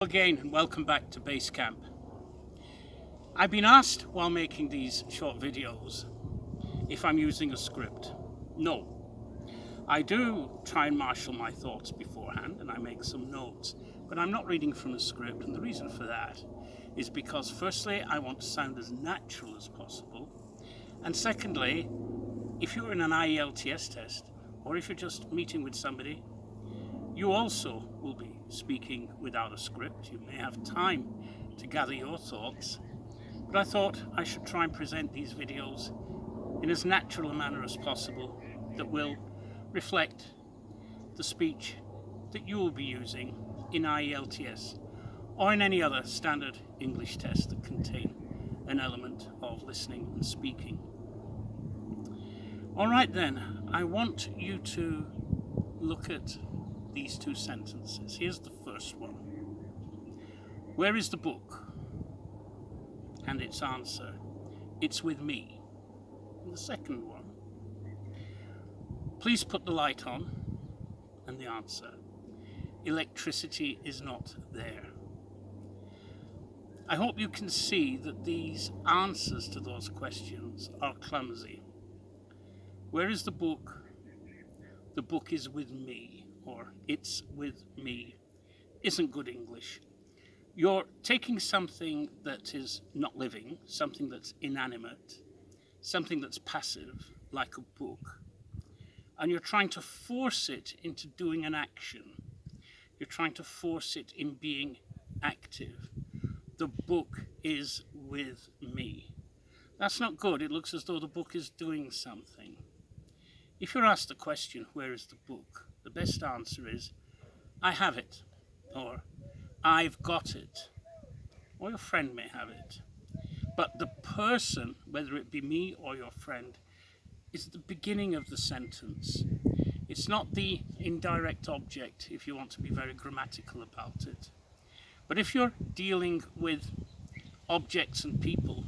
Again, and welcome back to Base Camp. I've been asked while making these short videos if I'm using a script. No. I do try and marshal my thoughts beforehand and I make some notes, but I'm not reading from a script, and the reason for that is because firstly, I want to sound as natural as possible, and secondly, if you're in an IELTS test or if you're just meeting with somebody, you also will be speaking without a script. You may have time to gather your thoughts, but I thought I should try and present these videos in as natural a manner as possible that will reflect the speech that you will be using in IELTS or in any other standard English test that contain an element of listening and speaking. Alright then, I want you to look at these two sentences. Here's the first one. Where is the book? And its answer, it's with me. And the second one, please put the light on. And the answer, electricity is not there. I hope you can see that these answers to those questions are clumsy. Where is the book? The book is with me, or it's with me, isn't good English. You're taking something that is not living, something that's inanimate, something that's passive, like a book, and you're trying to force it into doing an action. You're trying to force it in being active. The book is with me. That's not good. It looks as though the book is doing something. If you're asked the question, where is the book? The best answer is, I have it, or I've got it, or your friend may have it. But the person, whether it be me or your friend, is the beginning of the sentence. It's not the indirect object, if you want to be very grammatical about it. But if you're dealing with objects and people,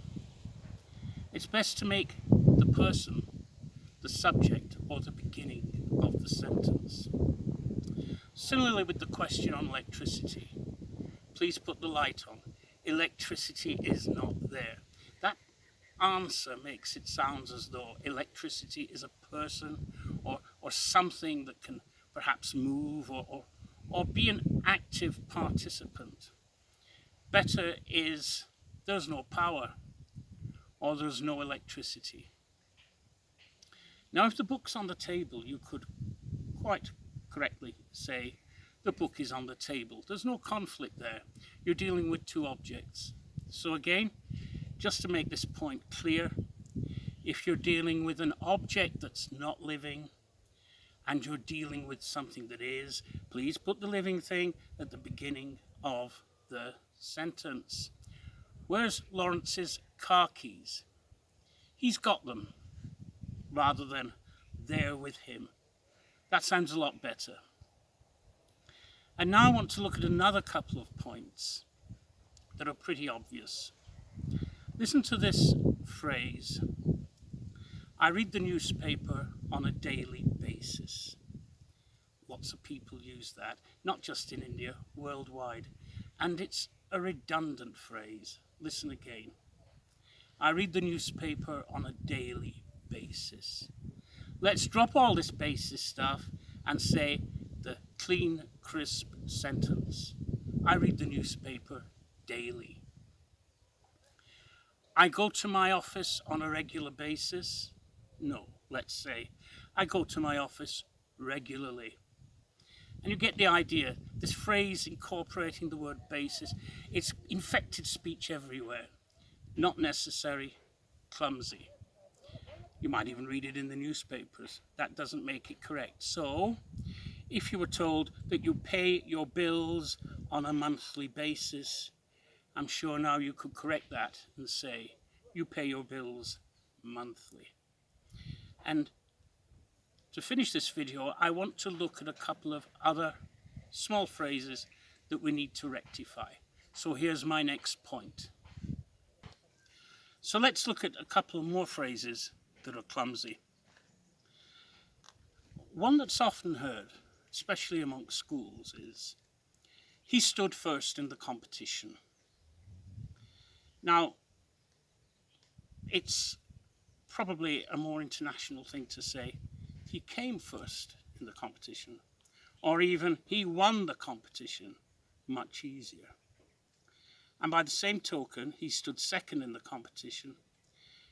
it's best to make the person the subject or the beginning of the sentence. Similarly with the question on electricity, please put the light on. Electricity is not there. That answer makes it sound as though electricity is a person or something that can perhaps move or be an active participant. Better is there's no power or there's no electricity. Now, if the book's on the table, you could quite correctly say the book is on the table. There's no conflict there. You're dealing with two objects. So again, just to make this point clear, if you're dealing with an object that's not living and you're dealing with something that is, please put the living thing at the beginning of the sentence. Where's Lawrence's car keys? He's got them, rather than they're with him. That sounds a lot better. And now I want to look at another couple of points that are pretty obvious. Listen to this phrase. I read the newspaper on a daily basis. Lots of people use that, not just in India, worldwide. And it's a redundant phrase. Listen again. I read the newspaper on a daily basis. Let's drop all this basis stuff and say the clean, crisp sentence. I read the newspaper daily. I go to my office on a regular basis. No, let's say I go to my office regularly. And you get the idea. This phrase incorporating the word basis, it's infected speech everywhere. Not necessary, clumsy. You might even read it in the newspapers. That doesn't make it correct. So, if you were told that you pay your bills on a monthly basis, I'm sure now you could correct that and say, you pay your bills monthly. And to finish this video, I want to look at a couple of other small phrases that we need to rectify. So here's my next point. So let's look at a couple of more phrases that are clumsy. One that's often heard, especially amongst schools, is He stood first in the competition. Now, it's probably a more international thing to say he came first in the competition, or even he won the competition. Much easier. And by the same token, he stood second in the competition.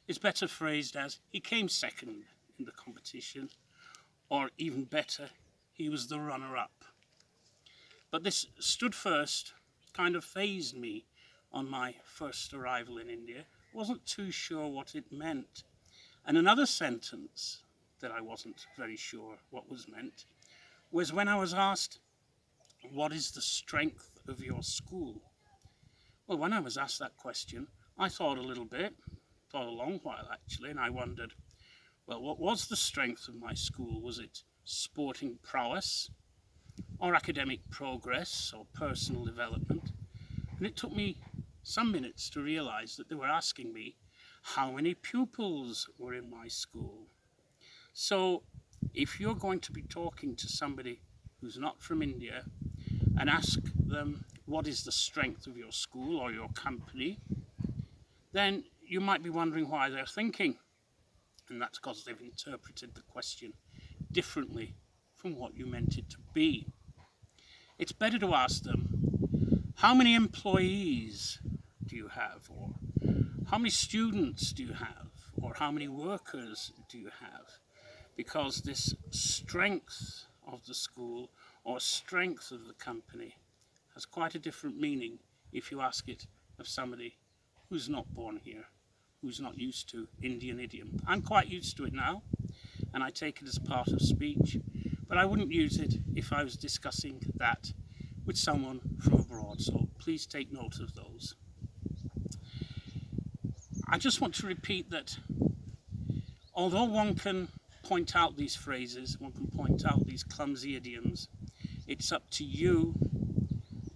It's better phrased as he came second in the competition, or even better, he was the runner-up. But this stood first kind of fazed me on my first arrival in India. Wasn't too sure what it meant. And another sentence that I wasn't very sure what was meant was when I was asked, what is the strength of your school? Well, when I was asked that question, I thought a little bit, thought a long while actually, and I wondered, well, what was the strength of my school? Was it sporting prowess, or academic progress, or personal development? And it took me some minutes to realize that they were asking me how many pupils were in my school. So if you're going to be talking to somebody who's not from India and ask them what is the strength of your school or your company, then you might be wondering why they're thinking. And that's because they've interpreted the question differently from what you meant it to be. It's better to ask them, how many employees do you have? Or how many students do you have? Or how many workers do you have? Because this strength of the school or strength of the company has quite a different meaning if you ask it of somebody who's not born here, who's not used to Indian idiom. I'm quite used to it now, and I take it as part of speech, but I wouldn't use it if I was discussing that with someone from abroad, so please take note of those. I just want to repeat that although one can point out these phrases, one can point out these clumsy idioms, it's up to you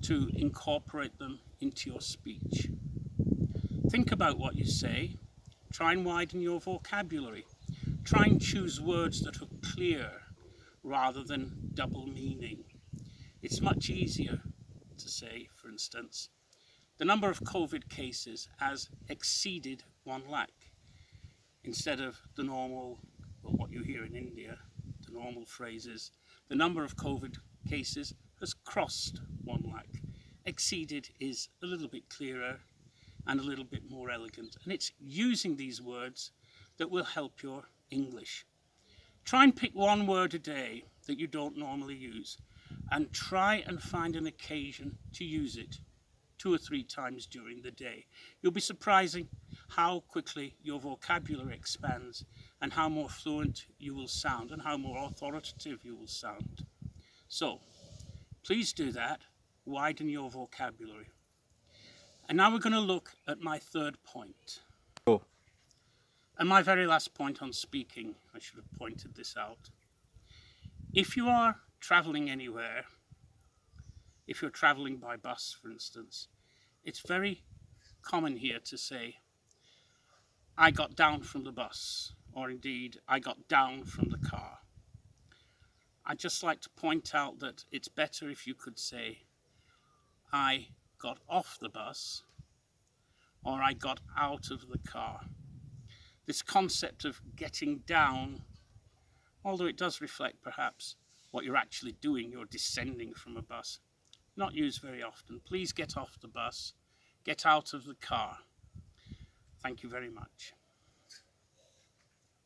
to incorporate them into your speech. Think about what you say, try and widen your vocabulary, try and choose words that are clear rather than double meaning. It's much easier to say, for instance, the number of COVID cases has exceeded 1 lakh instead of the normal, well, what you hear in India, the normal phrase is the number of COVID cases has crossed 1 lakh. Exceeded is a little bit clearer and a little bit more elegant, and it's using these words that will help your English. Try and pick one word a day that you don't normally use and try and find an occasion to use it 2 or 3 times during the day. You'll be surprising how quickly your vocabulary expands and how more fluent you will sound and how more authoritative you will sound. So, please do that. Widen your vocabulary. And now we're going to look at my third point. Oh. And my very last point on speaking, I should have pointed this out. If you are traveling anywhere, if you're traveling by bus, for instance, it's very common here to say, I got down from the bus, or indeed, I got down from the car. I'd just like to point out that it's better if you could say, I got off the bus, or I got out of the car. This concept of getting down, although it does reflect perhaps what you're actually doing, you're descending from a bus, not used very often. Please get off the bus, get out of the car. Thank you very much.